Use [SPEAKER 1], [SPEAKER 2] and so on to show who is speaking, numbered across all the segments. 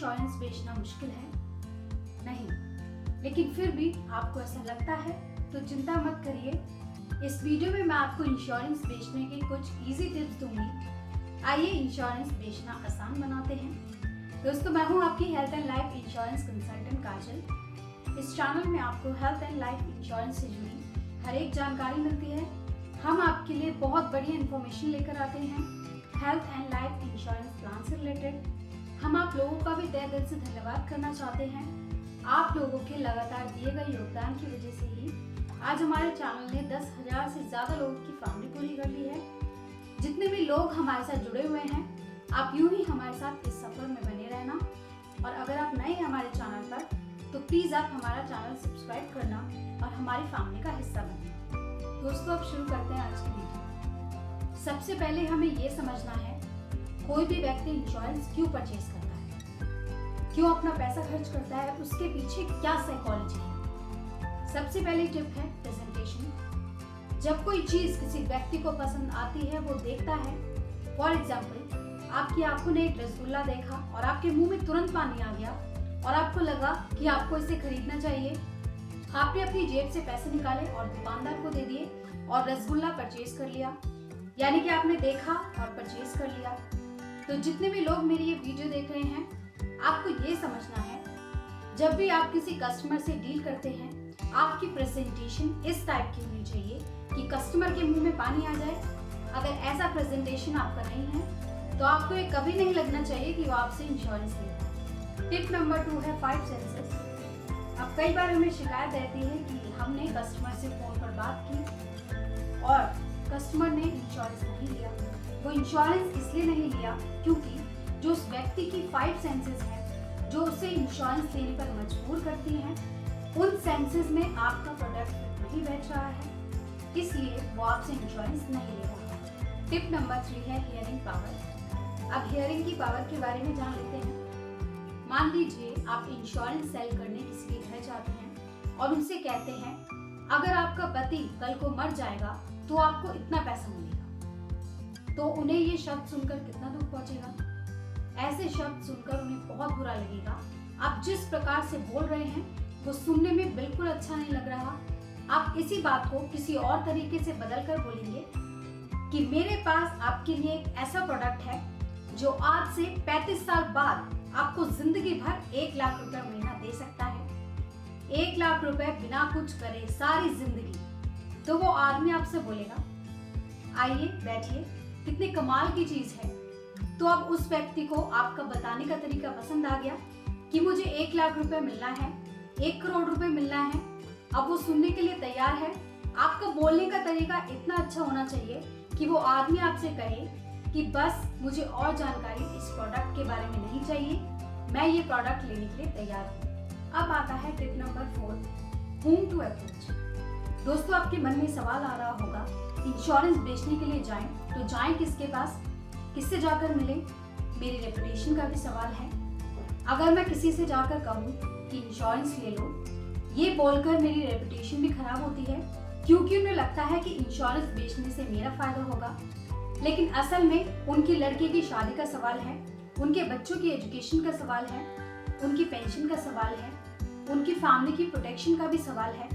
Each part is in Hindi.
[SPEAKER 1] इंश्योरेंस बेचना मुश्किल है? नहीं, लेकिन फिर भी आपको ऐसा लगता है तो चिंता मत करिए। इस वीडियो में मैं आपको इंश्योरेंस बेचने के कुछ इजी टिप्स दूंगी। आइए इंश्योरेंस बेचना आसान बनाते हैं। दोस्तों, मैं हूं आपकी health and life insurance consultant Kajal. इस चैनल में आपको हेल्थ एंड लाइफ इंश्योरेंस से जुड़ी हर एक जानकारी मिलती है। हम आपके लिए बहुत बढ़िया इन्फॉर्मेशन लेकर आते हैं health and life insurance plan से रिलेटेड। हम आप लोगों का भी तहे दिल से धन्यवाद करना चाहते हैं। आप लोगों के लगातार दिए गए योगदान की वजह से ही आज हमारे चैनल ने 10,000 से ज्यादा लोगों की फैमिली पूरी कर ली है। जितने भी लोग हमारे साथ जुड़े हुए हैं, आप यूं ही हमारे साथ इस सफर में बने रहना। और अगर आप नए हैं हमारे चैनल पर, तो प्लीज आप हमारा चैनल सब्सक्राइब करना और हमारी फैमिली का हिस्सा बनना। दोस्तों, अब शुरू करते हैं आज की वीडियो। सबसे पहले हमें ये समझना है, कोई भी व्यक्ति इंश्योरेंस क्यों परचेज करता है, क्यों अपना पैसा खर्च करता है, उसके पीछे क्या साइकोलॉजी है। सबसे पहली टिप है प्रेजेंटेशन। जब कोई चीज किसी व्यक्ति को पसंद आती है, वो देखता है। फॉर एग्जाम्पल, आपकी आंखों ने एक रसगुल्ला देखा और आपके मुंह में तुरंत पानी आ गया और आपको लगा कि आपको इसे खरीदना चाहिए। आपने अपनी जेब से पैसे निकाले और दुकानदार को दे दिए और रसगुल्ला परचेज कर लिया। यानी कि आपने देखा और परचेज कर लिया। तो जितने भी लोग मेरी ये वीडियो देख रहे हैं, आपको ये समझना है, जब भी आप किसी कस्टमर से डील करते हैं, आपकी प्रेजेंटेशन इस टाइप की होनी चाहिए कि कस्टमर के मुंह में पानी आ जाए। अगर ऐसा प्रेजेंटेशन आपका नहीं है, तो आपको ये कभी नहीं लगना चाहिए कि वो आपसे इंश्योरेंस लेता है। टिप नंबर 2 है 5 सेंसेस। अब कई बार हमें शिकायत रहती है कि हमने कस्टमर से फोन पर बात की और कस्टमर ने इंश्योरेंस नहीं लिया। वो इंश्योरेंस इसलिए नहीं लिया क्योंकि जो उस व्यक्ति की 5 सेंसेस है, जो उसे इंश्योरेंस लेने पर मजबूर करती हैं, उन सेंसेस में आपका प्रोडक्ट नहीं बैठ रहा है, इसलिए वो आपसे इंश्योरेंस नहीं ले रहा। टिप नंबर 3 है हियरिंग पावर। अब हियरिंग की पावर के बारे में जान लेते हैं। मान लीजिए आप इंश्योरेंस सेल करने किसी के घर जाते हैं और उनसे कहते हैं, अगर आपका पति कल को मर जाएगा तो आपको इतना पैसा मिलेगा। तो उन्हें ये शब्द सुनकर कितना दुख पहुंचेगा। ऐसे शब्द सुनकर उन्हें बहुत बुरा लगेगा। आप जिस प्रकार से बोल रहे हैं, वो सुनने में बिल्कुल अच्छा नहीं लग रहा। आप इसी बात को किसी और तरीके से बदल कर बोलेंगे कि मेरे पास आपके लिए एक ऐसा प्रोडक्ट है जो आज से 35 साल बाद आपको जिंदगी भर 1 लाख रुपए महीना दे सकता है। 1 लाख रुपए बिना कुछ करे सारी जिंदगी। तो वो आदमी आपसे बोलेगा, आइए बैठिए, कितनी कमाल की चीज है। तो अब उस व्यक्ति को आपका बताने का तरीका पसंद आ गया कि मुझे 1 लाख रुपए मिलना है, 1 करोड़ रुपए मिलना है। अब वो सुनने के लिए तैयार है। आपका बोलने का तरीका इतना अच्छा होना चाहिए कि वो आदमी आपसे कहे कि बस मुझे और जानकारी इस प्रोडक्ट के बारे में नहीं चाहिए, मैं ये प्रोडक्ट लेने के लिए तैयार हूँ। अब आता है tip number 4, whom to approach। दोस्तों, आपके मन में सवाल आ रहा होगा, इंश्योरेंस बेचने के लिए जाएं तो जाएं किसके पास, किससे जाकर मिलें। मेरी रेपुटेशन का भी सवाल है। अगर मैं किसी से जाकर कहूँ कि इंश्योरेंस ले लो, ये बोलकर मेरी रेपुटेशन भी खराब होती है, क्योंकि उन्हें लगता है कि इंश्योरेंस बेचने से मेरा फायदा होगा। लेकिन असल में उनकी लड़की की शादी का सवाल है, उनके बच्चों की एजुकेशन का सवाल है, उनकी पेंशन का सवाल है, उनकी फैमिली की प्रोटेक्शन का भी सवाल है।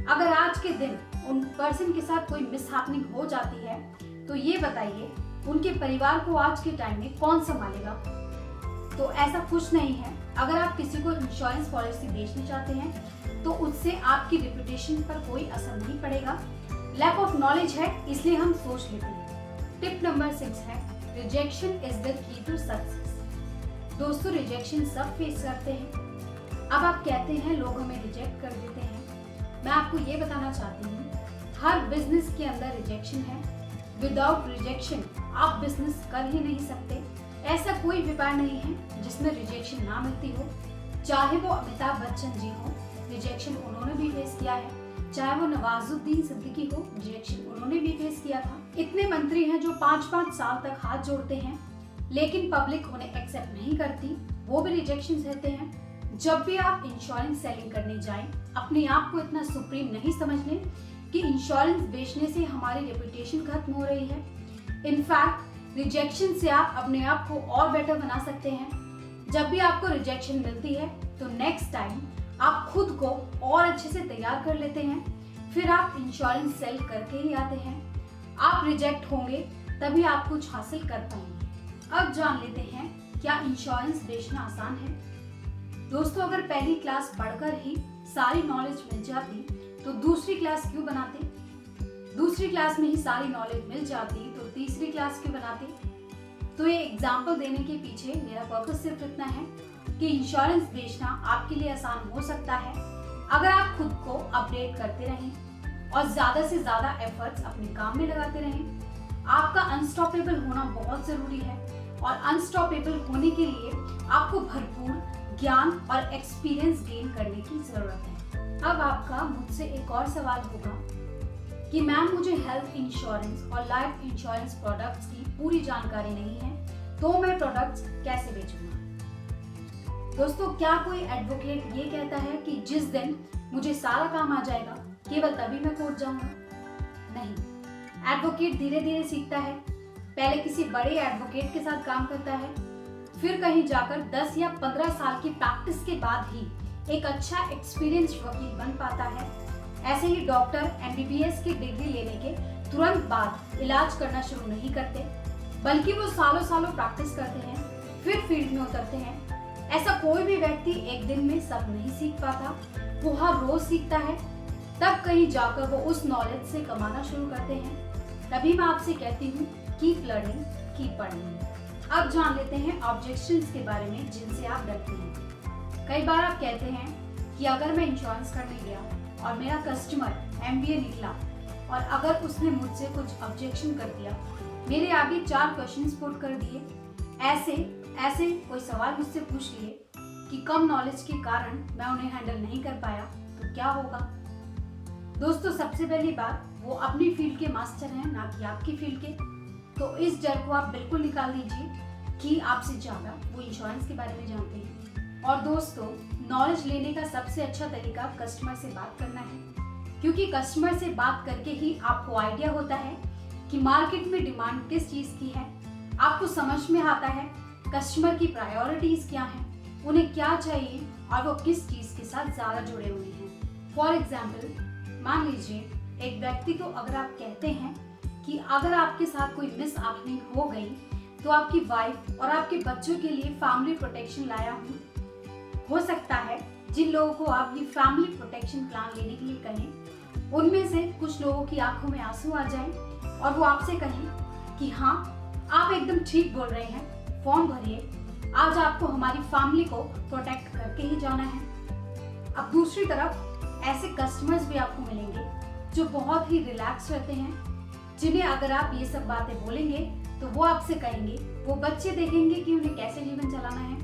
[SPEAKER 1] अगर आज के दिन उन पर्सन के साथ कोई मिसहैपनिंग हो जाती है, तो ये बताइए उनके परिवार को आज के टाइम में कौन संभालेगा। तो ऐसा कुछ नहीं है। अगर आप किसी को इंश्योरेंस पॉलिसी बेचना चाहते हैं, तो उससे आपकी रेपुटेशन पर कोई असर नहीं पड़ेगा। लैक ऑफ नॉलेज है, इसलिए हम सोच लेते हैं। टिप नंबर 6 है rejection is the key to success. दोस्तों, रिजेक्शन सब फेस करते हैं। अब आप कहते हैं लोग हमें रिजेक्ट कर देते हैं। मैं आपको ये बताना चाहती हूँ, हर बिजनेस के अंदर रिजेक्शन है। विदाउट रिजेक्शन आप बिजनेस कर ही नहीं सकते। ऐसा कोई व्यापार नहीं है जिसमें रिजेक्शन ना मिलती हो। चाहे वो अमिताभ बच्चन जी हो, रिजेक्शन उन्होंने भी फेस किया है। चाहे वो नवाजुद्दीन सिद्दीकी हो, रिजेक्शन उन्होंने भी फेस किया था। इतने मंत्री हैं जो 5-5 साल तक हाथ जोड़ते हैं, लेकिन पब्लिक उन्हें एक्सेप्ट नहीं करती, वो भी रिजेक्शन सहते हैं। जब भी आप इंश्योरेंस सेलिंग करने जाएं, अपने आप को इतना सुप्रीम नहीं समझ लें कि इंश्योरेंस बेचने से हमारी रेपुटेशन खत्म हो रही है। इनफैक्ट रिजेक्शन से आप अपने आप को और बेटर बना सकते हैं। जब भी आपको रिजेक्शन मिलती है तो नेक्स्ट टाइम आप खुद को और अच्छे से तैयार कर लेते हैं, फिर आप इंश्योरेंस सेल करके ही आते हैं। आप रिजेक्ट होंगे तभी आप कुछ हासिल कर पाएंगे। अब जान लेते हैं क्या इंश्योरेंस बेचना आसान है। दोस्तों, अगर पहली क्लास पढ़कर ही सारी नॉलेज मिल जाती तो दूसरी क्लास क्यों बनाते? दूसरी क्लास में ही सारी नॉलेज मिल जाती तो तीसरी क्लास क्यों बनाते? तो ये एग्जाम्पल देने के पीछे मेरा पर्पस सिर्फ इतना है कि इंश्योरेंस बेचना आपके लिए आसान हो सकता है अगर आप खुद को अपडेट करते रहें और ज्यादा से ज्यादा एफर्ट्स अपने काम में लगाते रहें। आपका अनस्टॉपेबल होना बहुत जरूरी है और अनस्टॉपेबल होने के लिए आपको भरपूर ज्ञान और एक्सपीरियंस गेन करने की जरूरत है। अब आपका मुझसे एक और सवाल होगा कि मैम, मुझे हेल्थ इंश्योरेंस और लाइफ इंश्योरेंस प्रोडक्ट्स की पूरी जानकारी नहीं है, तो मैं प्रोडक्ट्स कैसे बेचूंगा? दोस्तों, क्या कोई एडवोकेट ये कहता है कि जिस दिन मुझे सारा काम आ जाएगा केवल तभी मैं कोर्ट जाऊंगा? नहीं, एडवोकेट धीरे धीरे सीखता है। पहले किसी बड़े एडवोकेट के साथ काम करता है, फिर कहीं जाकर 10 या 15 साल की प्रैक्टिस के बाद ही एक अच्छा एक्सपीरियंस वकील बन पाता है। ऐसे ही डॉक्टर MBBS की डिग्री लेने के तुरंत बाद इलाज करना शुरू नहीं करते, बल्कि वो सालों सालों प्रैक्टिस करते हैं, फिर फील्ड में उतरते हैं। ऐसा कोई भी व्यक्ति एक दिन में सब नहीं सीख पाता, वो हर रोज सीखता है, तब कहीं जाकर वो उस नॉलेज से कमाना शुरू करते हैं। तभी मैं आपसे कहती हूँ, कीप लर्निंग, कीप अर्निंग। अब जान लेते हैं ऑब्जेक्शंस के बारे में जिनसे आप डरते हैं। कई बार आप कहते हैं कि अगर मैं इंश्योरेंस करने गया और मेरा कस्टमर MBA निकला और अगर उसने मुझसे कुछ ऑब्जेक्शन कर दिया, मेरे आगे 4 क्वेश्चंस पुट कर दिए, ऐसे कोई सवाल मुझसे पूछ लिए कि कम नॉलेज के कारण मैं उन्हें हैंडल नहीं कर पाया, तो क्या होगा? दोस्तों, सबसे पहली बात, वो अपनी फील्ड के मास्टर हैं, ना कि आपकी फील्ड के। तो इस डर को आप बिल्कुल निकाल दीजिए कि आपसे ज्यादा वो इंश्योरेंस के बारे में जानते हैं। और दोस्तों, नॉलेज लेने का सबसे अच्छा तरीका कस्टमर से बात करना है, क्योंकि कस्टमर से बात करके ही आपको आइडिया होता है कि मार्केट में डिमांड किस चीज की है। आपको समझ में आता है कस्टमर की प्रायोरिटीज क्या हैं, उन्हें क्या चाहिए और वो किस चीज के साथ ज्यादा जुड़े हुए हैं। फॉर एग्जाम्पल, मान लीजिए एक व्यक्ति को अगर आप कहते हैं कि अगर आपके साथ कोई मिस हैपनिंग हो गई तो आपकी वाइफ और आपके बच्चों के लिए फैमिली प्रोटेक्शन लाया हूँ। हो सकता है जिन लोगों को आप ये फैमिली प्रोटेक्शन प्लान लेने के लिए कहें, उनमें से कुछ लोगों की आंखों में आंसू आ जाएं और वो आपसे कहें कि हाँ, आप एकदम ठीक बोल रहे हैं, फॉर्म भरिए, आज आपको हमारी फैमिली को प्रोटेक्ट करके ही जाना है। अब दूसरी तरफ ऐसे कस्टमर्स भी आपको मिलेंगे जो बहुत ही रिलैक्स रहते हैं, जिन्हें अगर आप ये सब बातें बोलेंगे तो वो आपसे कहेंगे, वो बच्चे देखेंगे कि उन्हें कैसे जीवन चलाना है।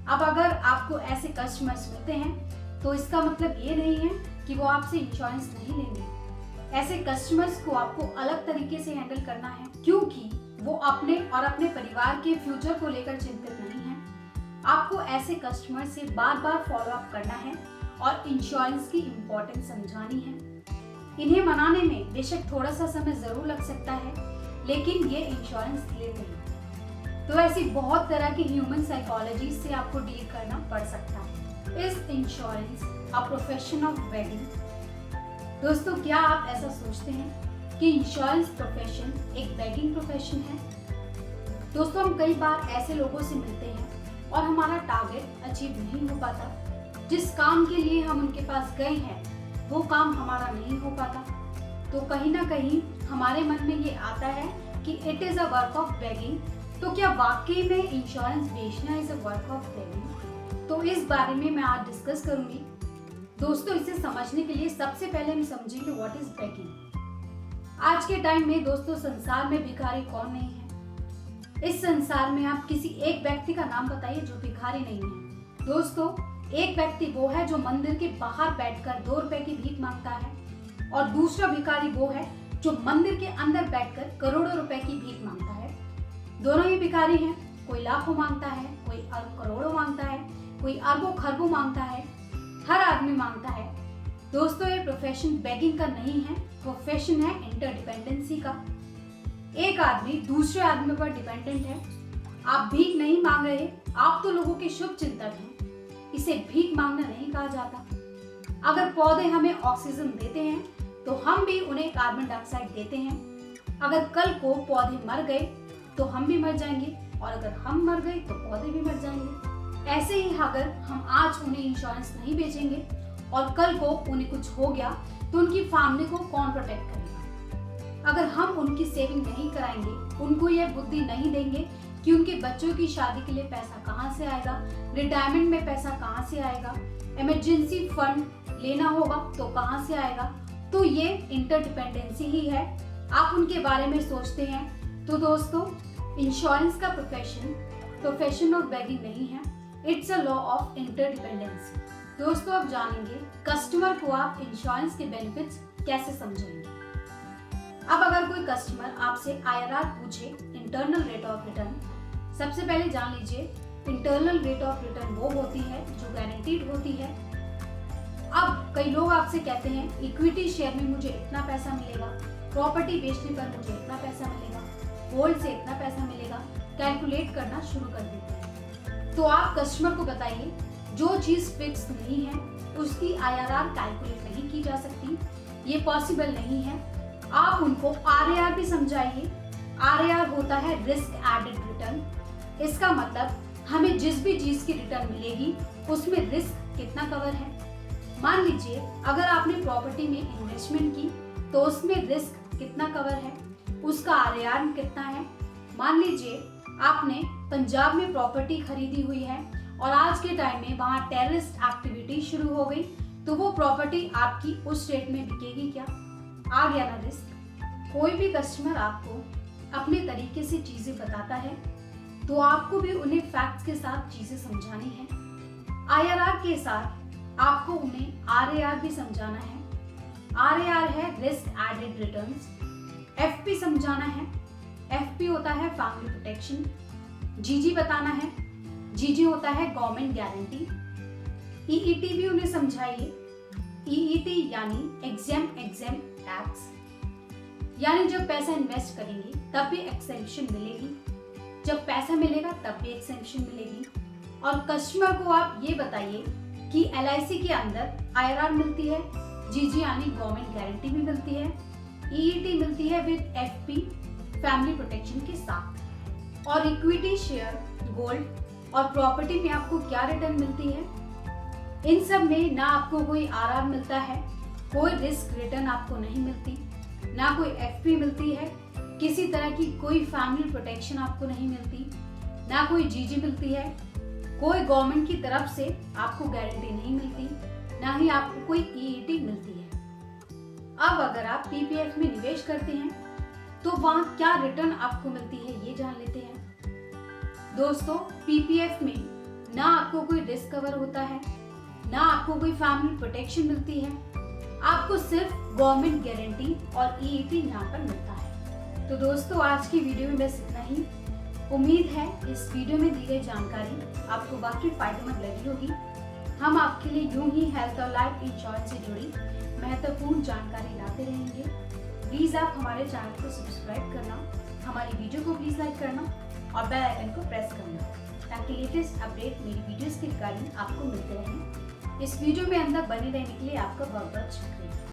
[SPEAKER 1] अब अगर आपको ऐसे कस्टमर्स मिलते हैं तो इसका मतलब ये नहीं है कि वो आपसे इंश्योरेंस नहीं लेंगे। ऐसे कस्टमर्स को आपको अलग तरीके से हैंडल करना है, क्योंकि वो अपने और अपने परिवार के फ्यूचर को लेकर चिंतित नहीं है। आपको ऐसे कस्टमर से बार बार फॉलो अप करना है और इंश्योरेंस की इम्पोर्टेंस समझानी है। इन्हें मनाने में बेशक थोड़ा सा समय जरूर लग सकता है, लेकिन ये इंश्योरेंस लेते हैं। तो ऐसी बहुत तरह की ह्यूमन साइकोलॉजी से आपको डील करना पड़ सकता है। Is insurance a profession of begging? दोस्तों, क्या आप ऐसा सोचते हैं कि इंश्योरेंस प्रोफेशन एक बेगिंग प्रोफेशन है? दोस्तों, हम कई बार ऐसे लोगों से मिलते हैं और हमारा टारगेट अचीव नहीं हो पाता। जिस काम के लिए हम उनके पास गए हैं वो काम हमारा नहीं हो पाता, तो कहीं ना कहीं हमारे मन में ये आता है कि it is a work of begging. तो क्या वाकई में इंश्योरेंस बेचना is a work of begging? तो इस बारे में मैं आज डिस्कस करूंगी। दोस्तों, इसे समझने के लिए सबसे पहले हम समझेंगे व्हाट इज बेगिंग। आज के टाइम में दोस्तों, संसार में भिखारी कौन नहीं है? इस संसार में आप किसी एक व्यक्ति का नाम बताइए जो भिखारी नहीं है। दोस्तों, एक व्यक्ति वो है जो मंदिर के बाहर बैठकर 2 रुपए की भीख मांगता है, और दूसरा भिखारी वो है जो मंदिर के अंदर बैठकर करोड़ों रुपए की भीख मांगता है। दोनों ही भिखारी हैं, कोई लाखों मांगता है, कोई करोड़ों मांगता है, कोई अरबों खरबों मांगता है, हर आदमी मांगता है। दोस्तों, ये प्रोफेशन बेगिंग का नहीं है, प्रोफेशन है इंटरडिपेंडेंसी का। एक आदमी दूसरे आदमी पर डिपेंडेंट है। आप भीख नहीं मांग रहे, आप तो लोगों के शुभ चिंतक हैं। इसे भीख मांगना नहीं कहा जाता। अगर पौधे हमें ऑक्सीजन देते हैं तो हम भी उन्हें कार्बन डाइऑक्साइड देते हैं। अगर कल को पौधे मर गए तो हम भी मर जाएंगे, और अगर हम मर गए तो पौधे भी मर जाएंगे। ऐसे ही अगर हम आज उन्हें इंश्योरेंस नहीं बेचेंगे और कल को उन्हें कुछ हो गया तो उनकी फैमिली को कौन प्रोटेक्ट करेगा। अगर हम उनकी सेविंग नहीं कराएंगे, उनको यह बुद्धि नहीं देंगे कि उनके बच्चों की शादी के लिए पैसा कहाँ से आएगा, रिटायरमेंट में पैसा कहाँ से आएगा, इमरजेंसी फंड लेना होगा तो कहाँ से आएगा, तो ये इंटरडिपेंडेंसी ही है। आप उनके बारे में सोचते हैं। तो दोस्तों, इंश्योरेंस का प्रोफेशन ऑफ बेगिंग नहीं है, it's a law of interdependency. दोस्तों, अब जानेंगे कस्टमर को आप इंश्योरेंस के बेनिफिट्स कैसे समझाएंगे। अब अगर कोई कस्टमर आपसे IRR पूछे, इंटरनल रेट ऑफ रिटर्न, सबसे पहले जान लीजिए इंटरनल रेट ऑफ रिटर्न वो होती है जो गारंटीड होती है। अब कई लोग आपसे कहते हैं इक्विटी शेयर में मुझे इतना पैसा मिलेगा, प्रॉपर्टी बेचने पर मुझे इतना पैसा मिलेगा, गोल्ड से इतना पैसा मिलेगा, कैलकुलेट करना शुरू कर देते हैं। तो आप कस्टमर को बताइए जो चीज फिक्स नहीं है उसकी IRR कैलकुलेट नहीं की जा सकती, ये पॉसिबल नहीं है। आप उनको RAR भी समझाइए। RAR होता है रिस्क एडेड रिटर्न। इसका मतलब हमें जिस भी चीज की रिटर्न मिलेगी उसमें रिस्क कितना कवर है। मान लीजिए अगर आपने प्रॉपर्टी में इन्वेस्टमेंट की तो उसमें रिस्क कितना कवर है, उसका RAR कितना है। मान लीजिए आपने पंजाब में प्रॉपर्टी खरीदी हुई है और आज के टाइम में वहाँ टेररिस्ट एक्टिविटी शुरू हो गई, तो वो प्रॉपर्टी आपकी उस स्टेट में बिकेगी क्या? आ गया ना रिस्क। कोई भी कस्टमर आपको अपने तरीके से चीजें बताता है तो आपको भी उन्हें फैक्ट्स के साथ चीजें समझानी है। IRR के साथ आपको उन्हें RAR भी समझाना है। RAR है रिस्क एडेड रिटर्न्स। FP समझाना है। FP होता है फैमिली प्रोटेक्शन। GG बताना है। GG होता है गवर्नमेंट गारंटी। EET भी उन्हें समझाइए। EET यानी एग्जाम टैक्स, यानी जब पैसा इन्वेस्ट करेंगे तब भी एक्सेम्पशन मिलेगी, जब पैसा मिलेगा तब भी एक्सेम्पशन मिलेगी। और कस्टमर को आप ये बताइए कि LIC के अंदर IRR मिलती है, GG यानी गवर्नमेंट गारंटी भी मिलती है, EET मिलती है विद FP फैमिली प्रोटेक्शन के साथ। और इक्विटी शेयर, गोल्ड और प्रॉपर्टी में आपको क्या रिटर्न मिलती है? इन सब में ना आपको कोई RR मिलता है, कोई रिस्क रिटर्न आपको नहीं मिलती, ना कोई FP मिलती है, किसी तरह की कोई फैमिली प्रोटेक्शन आपको नहीं मिलती, ना कोई GG मिलती है, कोई गवर्नमेंट की तरफ से आपको गारंटी नहीं मिलती, ना ही आपको कोई EET मिलती है। अब अगर आप PPF में निवेश करते हैं तो वहाँ क्या रिटर्न आपको मिलती है ये जान लेते हैं। दोस्तों, PPF में ना आपको कोई रिस्क कवर होता है, ना आपको कोई फैमिली प्रोटेक्शन मिलती है, आपको सिर्फ गवर्नमेंट गारंटी और EET यहाँ पर मिलता है। तो दोस्तों, आज की वीडियो में बस इतना ही। उम्मीद है इस वीडियो में दी गई जानकारी आपको वाकई फायदेमंद लगी होगी। हम आपके लिए यूं ही हेल्थ और लाइफ इंश्योरेंस से जुड़ी महत्वपूर्ण जानकारी लाते रहेंगे। प्लीज आप हमारे चैनल को सब्सक्राइब करना, हमारी वीडियो को प्लीज लाइक करना और बेल आइकन को प्रेस करना, ताकि लेटेस्ट अपडेट मेरी वीडियोस के रिगार्डिंग आपको मिलते रहें। इस वीडियो में अंदर बने रहने के लिए आपका बहुत बहुत शुक्रिया।